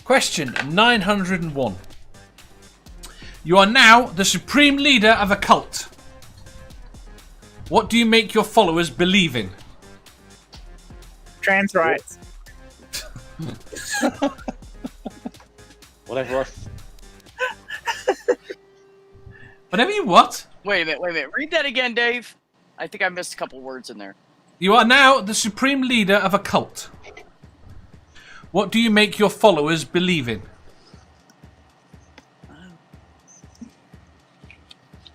Question 901. You are now the supreme leader of a cult. What do you make your followers believe in? Trans rights. Whatever. Whatever you what? Wait a minute. Read that again, Dave. I think I missed a couple words in there. You are now the supreme leader of a cult. What do you make your followers believe in?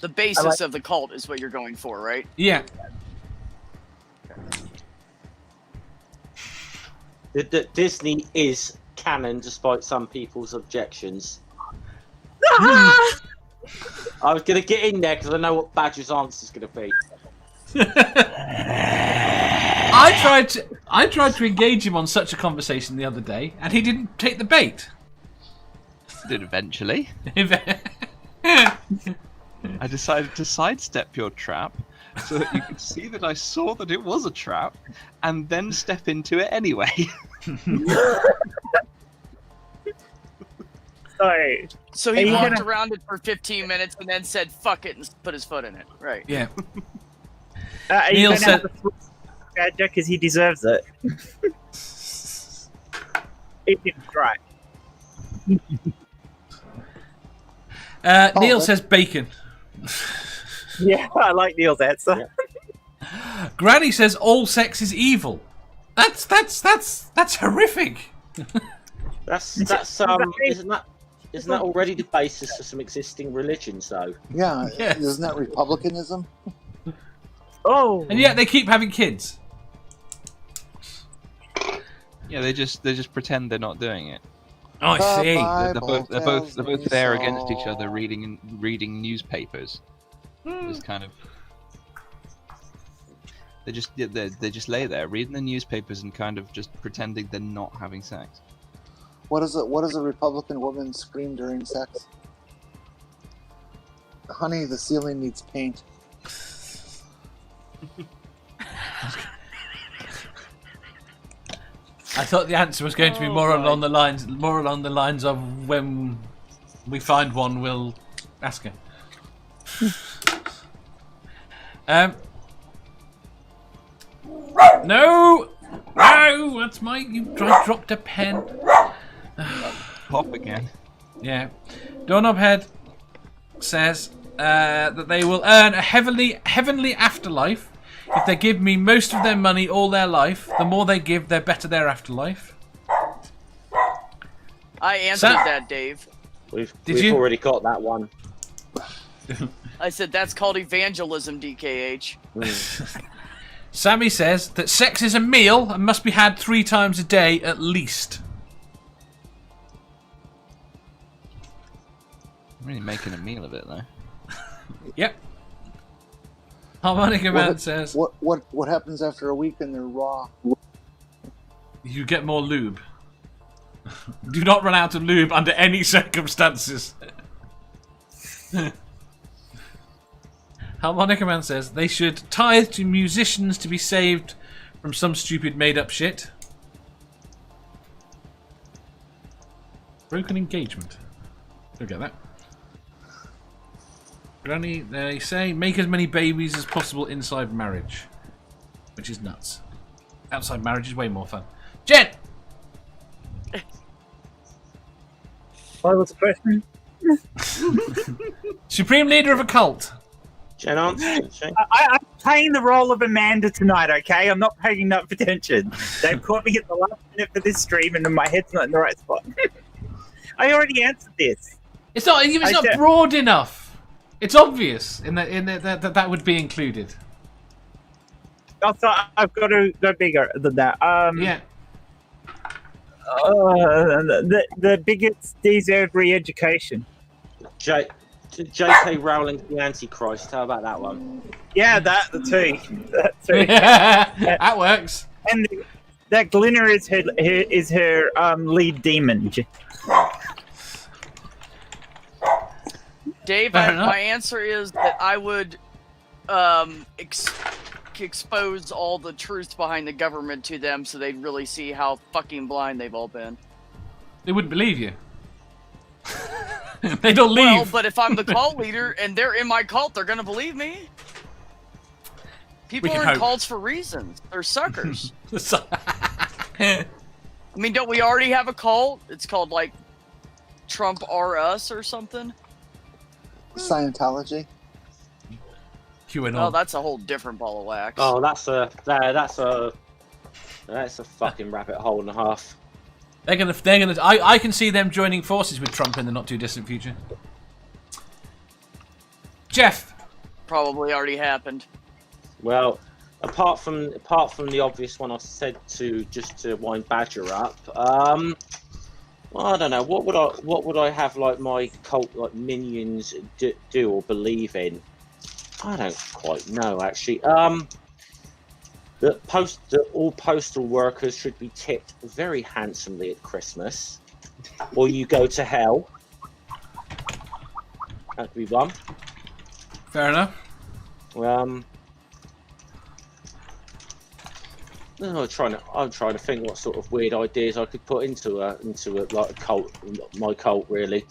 The basis of the cult is what you're going for, right? Yeah. Disney is canon, despite some people's objections. I was going to get in there because I know what Badger's answer is going to be. I tried to engage him on such a conversation the other day, and he didn't take the bait. Did eventually. I decided to sidestep your trap so that you could see that I saw that it was a trap, and then step into it anyway. So he walked around it for 15 minutes and then said "fuck it" and put his foot in it. Right. Yeah. Neil said, "Badger, because he deserves it." He didn't try. Neil says bacon. Yeah, I like Neil's answer. Yeah. Granny says all sex is evil. That's horrific. Isn't that already the basis for some existing religions, though? Yeah, Yes. Isn't that republicanism? Oh, And yet they keep having kids. Yeah, they just pretend they're not doing it. Oh, I see. They're both there against each other, reading newspapers. Just kind of. They just lay there reading the newspapers and kind of just pretending they're not having sex. What does a Republican woman scream during sex? Honey, the ceiling needs paint. I thought the answer was going to be more along the lines of when we find one, we'll ask him. No, that's my. You dropped a pen. Pop again. Yeah, Doorknobhead says that they will earn a heavenly afterlife if they give me most of their money all their life. The more they give, the better their afterlife. I answered that, Dave. We've you? already got that one. I said that's called evangelism, DKH. Sammy says that sex is a meal and must be had 3 times a day at least. I'm really making a meal of it though. Yep. Harmonica Man says What happens after a week and they're raw? you get more lube. Do not run out of lube under any circumstances. Harmonica Man says they should tithe to musicians to be saved from some stupid made-up shit. Broken engagement. Don't get that. Granny, they say make as many babies as possible inside marriage, which is nuts. Outside marriage is way more fun. Jen! what was the question? Supreme leader of a cult. Jen answered, Shane. I'm playing the role of Amanda tonight, okay? I'm not paying enough attention. They've caught me at the last minute for this stream, and my head's not in the right spot. I already answered this. It's not broad enough. It's obvious that would be included. Also, I've got to go bigger than that. Yeah. The biggest deserved re-education. J.K. Rowling's The Antichrist. How about that one? Yeah, the two. That too. That works. And that Glinner is her lead demon. Dave, my answer is that I would expose all the truth behind the government to them so they'd really see how fucking blind they've all been. They wouldn't believe you. They don't leave. Well, but if I'm the cult leader and they're in my cult, they're gonna believe me. People can are in hope. cults for reasons. They're suckers. Yeah. I mean, don't we already have a cult? It's called like Trump R Us or something. Scientology. Oh, that's a whole different ball of wax. Oh, that's a fucking rabbit hole and a half. They're gonna. I can see them joining forces with Trump in the not too distant future. Jeff. Probably already happened. Well, apart from the obvious one I said to wind Badger up, well, I don't know. What would I have like my cult like minions do or believe in? I don't quite know actually. That all postal workers should be tipped very handsomely at Christmas, or you go to hell. That'd be one. Fair enough. I'm trying to think what sort of weird ideas I could put into like a cult, my cult really.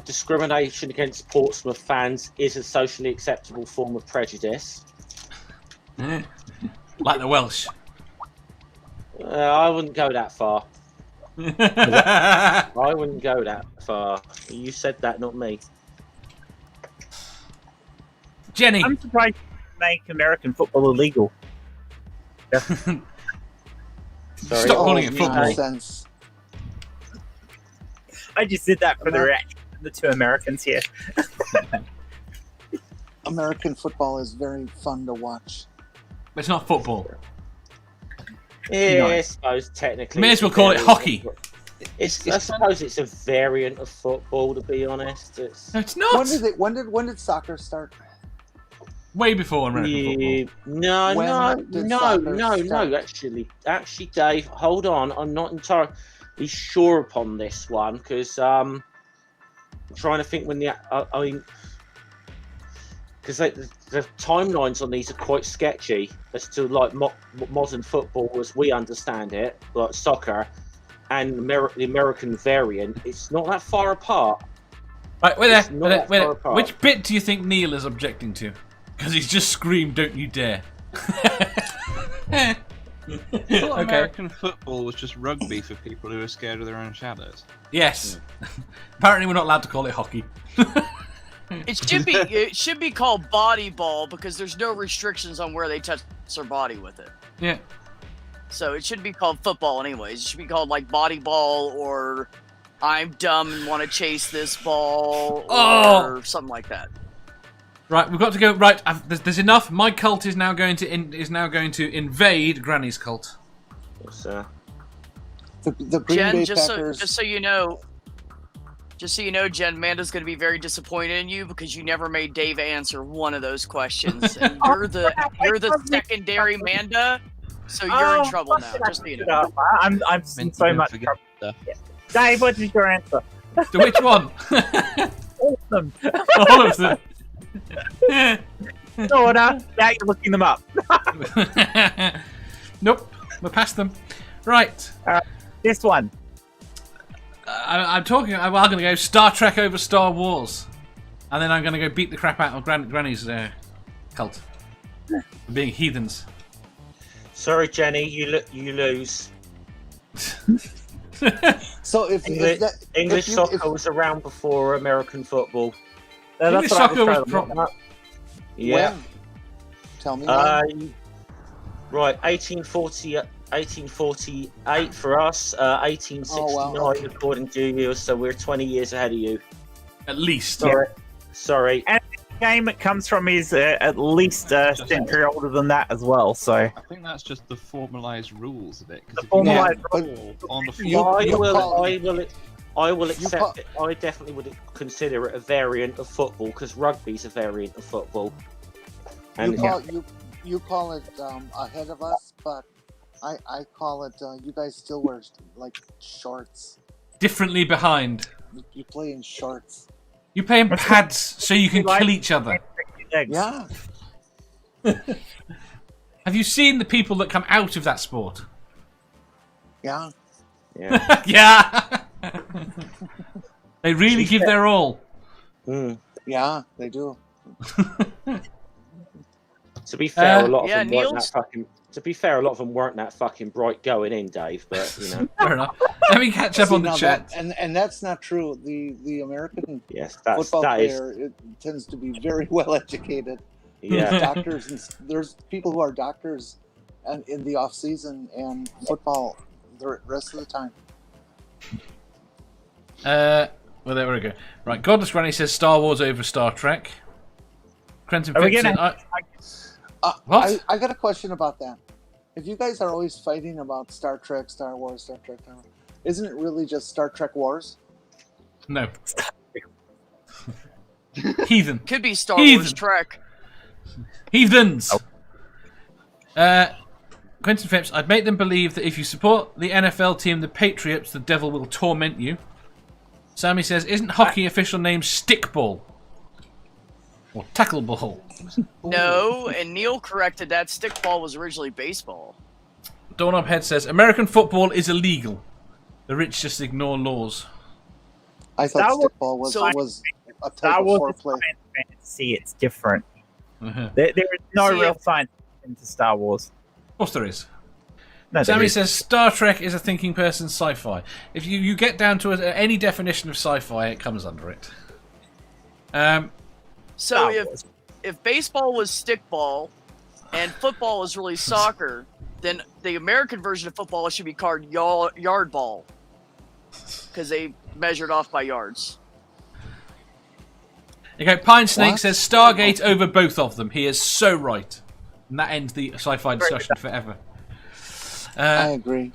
Discrimination against Portsmouth fans is a socially acceptable form of prejudice. Like the Welsh. I wouldn't go that far. I wouldn't go that far. You said that, not me. Jenny. I'm surprised you make American football illegal. Sorry. Stop calling it football. Nonsense. I just did that for the reaction of the two Americans here. American football is very fun to watch. It's not football. Yeah, I suppose technically. May as well call it hockey. I suppose it's a variant of football, to be honest. No, it's not. When did soccer start? Way before American football. No. Actually, Dave, hold on. I'm not entirely sure upon this one because I'm trying to think when because the timelines on these are quite sketchy as to like modern football as we understand it, like soccer, and the American variant. It's not that far apart. Right, wait there. Apart. Which bit do you think Neil is objecting to? Because he's just screamed, "Don't you dare!" I thought American football was just rugby for people who are scared of their own shadows. Yes. Apparently, we're not allowed to call it hockey. It should be called body ball because there's no restrictions on where they touch their body with it. Yeah. So it should be called football anyways. It should be called like body ball or I'm dumb and want to chase this ball or something like that. Right, we've got to go. Right, there's enough. My cult is now going to invade Granny's cult. The Green Jen, Bay just Packers. so you know, Jen, Amanda's going to be very disappointed in you because you never made Dave answer one of those questions. And you're the secondary Manda, so you're in trouble now. Just so you know. I'm so much trouble. Dave, what is your answer? To which one? All of them. All of them. Order. Now you're looking them up. Nope, we're past them. Right. This one. I'm going to go Star Trek over Star Wars, and then I'm going to go beat the crap out of Granny's cult for being heathens. Sorry, Jenny, you lose. So English soccer was around before American football. English soccer was from. Yeah. When? Tell me. When? Right, 1848 for us, 1869 according to you, so we're 20 years ahead of you. At least. Sorry. And the game it comes from is at least a century older than that as well, so... I think that's just the formalised rules of it. The formalised rules on the floor. I will accept it. I definitely would consider it a variant of football because rugby's a variant of football. And you call it ahead of us, but I call it you guys still wear like shorts. Differently behind. You play in shorts. You play in pads so you can kill each other. Yeah. Have you seen the people that come out of that sport? Yeah. Yeah. Yeah. They really give their all. Mm. Yeah, they do. To be fair, a lot of Yeah, them weren't that Niels- fucking. To be fair, a lot of them weren't that fucking bright going in, Dave. But you know, Fair enough. Let me catch up See, on the now chat. and that's not true. The American yes, football that is. player it tends to be very well educated. Yeah. Doctors and there's people who are doctors and in the off season and football the rest of the time. Well, there we go. Right, Godless Granny says Star Wars over Star Trek. Quentin Are we Phipps said, gonna- What? I got a question about that. If you guys are always fighting about Star Trek, Star Wars, Star Trek, isn't it really just Star Trek Wars? No. Heathen. Could be Star Heathen. Wars Trek. Heathens! Quentin Phipps, I'd make them believe that if you support the NFL team, the Patriots, the devil will torment you. Sammy says, isn't hockey official name stickball? Or tackle ball? No, and Neil corrected that. Stickball was originally baseball. Doorknob Head says, American football is illegal. The rich just ignore laws. I Star thought Wars- stickball was So- was a type Star of Wars is foreplay. science fantasy. It's different. Uh-huh. There is no See, real science into Star Wars. Of course there is. No, there Sammy is. says Star Trek is a thinking person's sci-fi. If you get down to any definition of sci-fi, it comes under it. So Star if Wars. if baseball was stickball and football is really soccer, then the American version of football should be called yard ball because they measured off by yards. Okay, Pine Snake What? says Stargate over both of them. He is so right. And that ends the sci-fi discussion forever. I agree.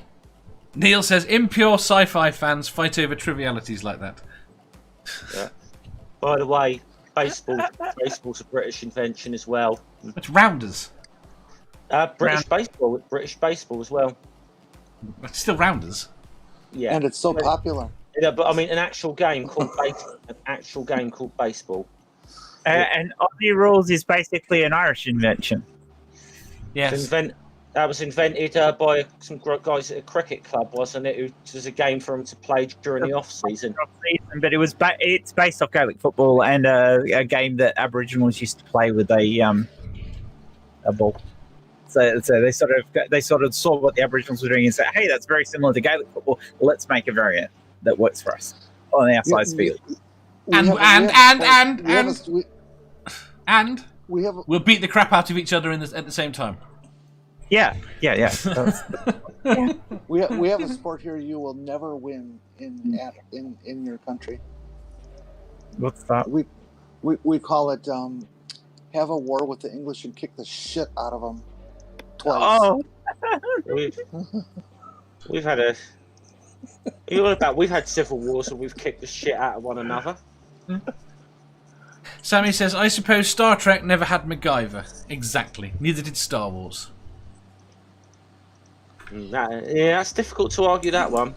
Neil says impure sci-fi fans fight over trivialities like that. By the way, baseball's a British invention as well. It's rounders. British baseball as well. It's still rounders. Yeah. And it's so popular. Yeah, but I mean, an actual game called baseball. And Aussie rules is basically an Irish invention. Yes. That was invented by some guys at a cricket club, wasn't it? It was a game for them to play during the off season. But it's based off Gaelic football and a game that Aboriginals used to play with a ball. So they sort of saw what the Aboriginals were doing and said, "Hey, that's very similar to Gaelic football. Let's make a variant that works for us on our size field." And we'll beat the crap out of each other at the same time. Yeah. We have a sport here you will never win in your country. What's that? We call it have a war with the English and kick the shit out of them twice. Oh, We've had we've had civil wars and we've kicked the shit out of one another. Sammy says, I suppose Star Trek never had MacGyver. Exactly. Neither did Star Wars. That's difficult to argue that one.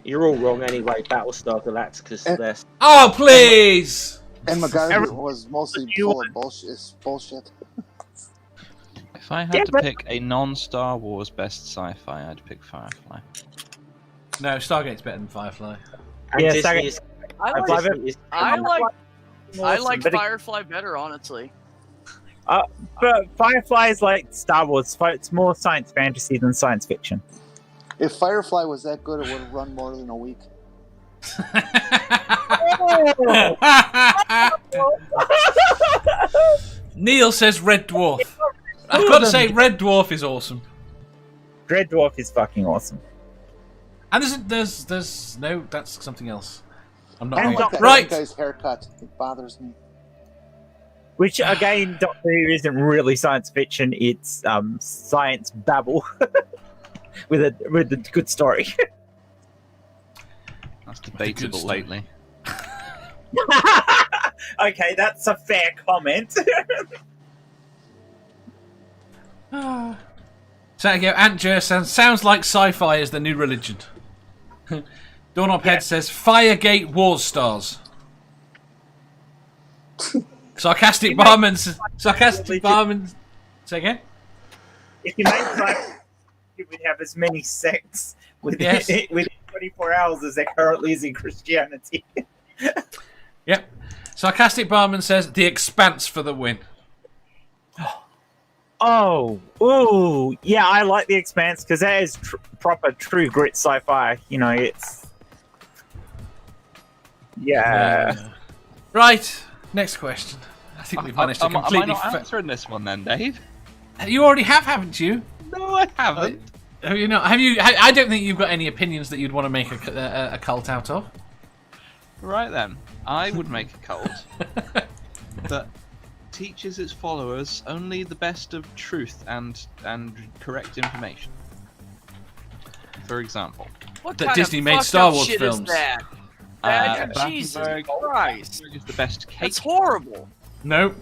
You're all wrong anyway. Battlestar Galactica's the best. Oh, please! And MacGyver was mostly full of bullshit. If I had to pick a non-Star Wars best sci-fi, I'd pick Firefly. No, Stargate's better than Firefly. And Yeah, Disney Stargate- is- I and like Disney is- I awesome, like but Firefly better, honestly. but Firefly is like Star Wars. It's more science fantasy than science fiction. If Firefly was that good, it would have run more than a week. Neil says Red Dwarf. I've got to say, Red Dwarf is awesome. Red Dwarf is fucking awesome. And there's no, that's something else. I'm not And right. Doctor- That Right. guy's haircut, it bothers me. Which again, Doctor Who isn't really science fiction. It's science babble with a good story. That's debatable stuff. lately. Okay, that's a fair comment. So again, Ant Jer sounds like sci-fi is the new religion. Doorknob Head says Firegate Wars Stars. Sarcastic barman. Say again? If you made sci-fi, you would have as many sects within 24 hours as there currently is in Christianity. Yep. Sarcastic Barman says, The Expanse for the win. Oh, ooh, yeah, I like The Expanse because that is proper, true grit sci-fi. You know, it's... Yeah. Right, next question. I think we've managed to completely... Am I not answering this one then, Dave? You already have, haven't you? No, I haven't. Have you not? Have you? I don't think you've got any opinions that you'd want to make a cult out of. Right then, I would make a cult that teaches its followers only the best of truth and correct information. For example, What That kind Disney of made fucked Star up Wars shit films. Is that? Jesus Christ. is the best cake. That's horrible. No.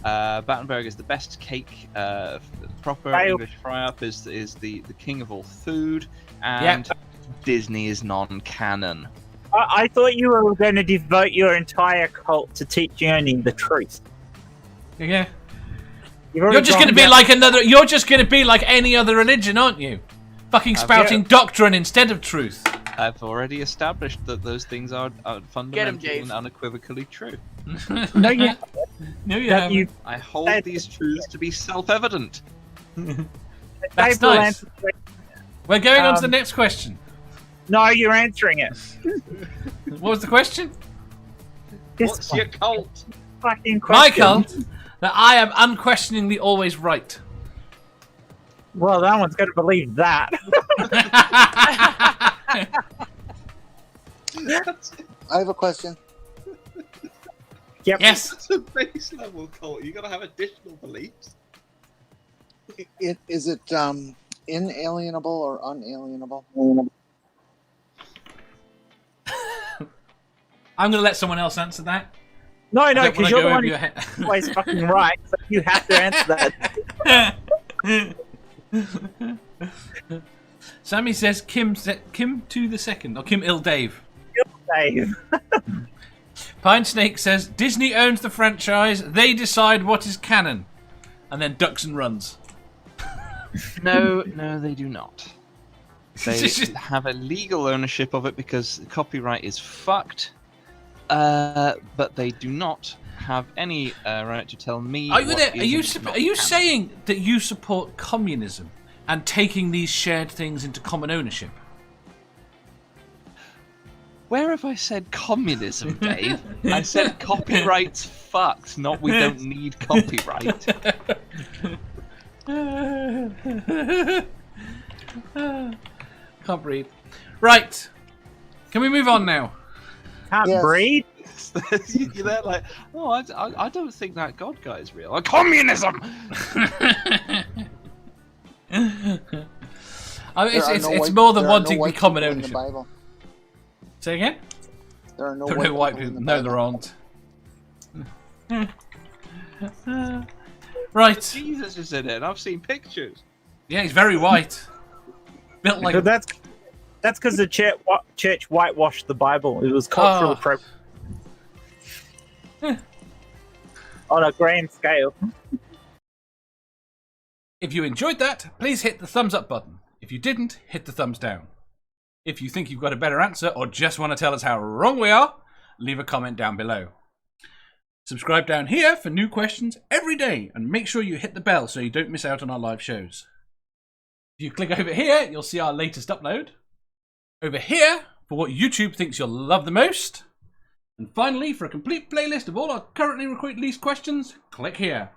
Battenberg is the best cake. Proper Fail. English fry-up is the king of all food, and Disney is non-canon. I thought you were going to devote your entire cult to teaching only the truth. Yeah. You're You're just going to be like any other religion, aren't you? Fucking spouting doctrine instead of truth. I've already established that those things are fundamentally and unequivocally true. No, you haven't. I hold these truths to be self-evident. That's nice. We're going on to the next question. No, you're answering it. What was the question? What's your cult? Fucking question. My cult? That I am unquestioningly always right. Well, no one's going to believe that. I have a question. Yep. Yes. It's a base level cult. You got to have additional beliefs. Is it inalienable or unalienable? I'm going to let someone else answer that. No, I don't because wanna you're go the over one your who's head. always fucking right, so you have to answer that. Sammy says Kim to the second, or Kim Il Dave. Dave. Pine Snake says Disney owns the franchise. They decide what is canon, and then ducks and runs. No, they do not. They have a legal ownership of it because copyright is fucked. But they do not have any right to tell me. Are you saying that you support communism and taking these shared things into common ownership? Where have I said communism, Dave? I said copyright's fucked, not we don't need copyright. Can't breathe. Right. Can we move on now? Can't Yes. breathe. You're there like, oh, I don't think that God guy is real. Like, communism! It's more than wanting to be common in the ownership. Bible. Say again? There are no There are no white people. in the No, Bible. there aren't. Right. Jesus is in it, and I've seen pictures. Yeah, he's very white. Built like. That's because the church whitewashed the Bible. It was cultural appropriate. On a grand scale. If you enjoyed that, please hit the thumbs up button. If you didn't, hit the thumbs down. If you think you've got a better answer or just want to tell us how wrong we are, leave a comment down below. Subscribe down here for new questions every day and make sure you hit the bell so you don't miss out on our live shows. If you click over here, you'll see our latest upload. Over here, for what YouTube thinks you'll love the most. And finally, for a complete playlist of all our currently released questions, click here.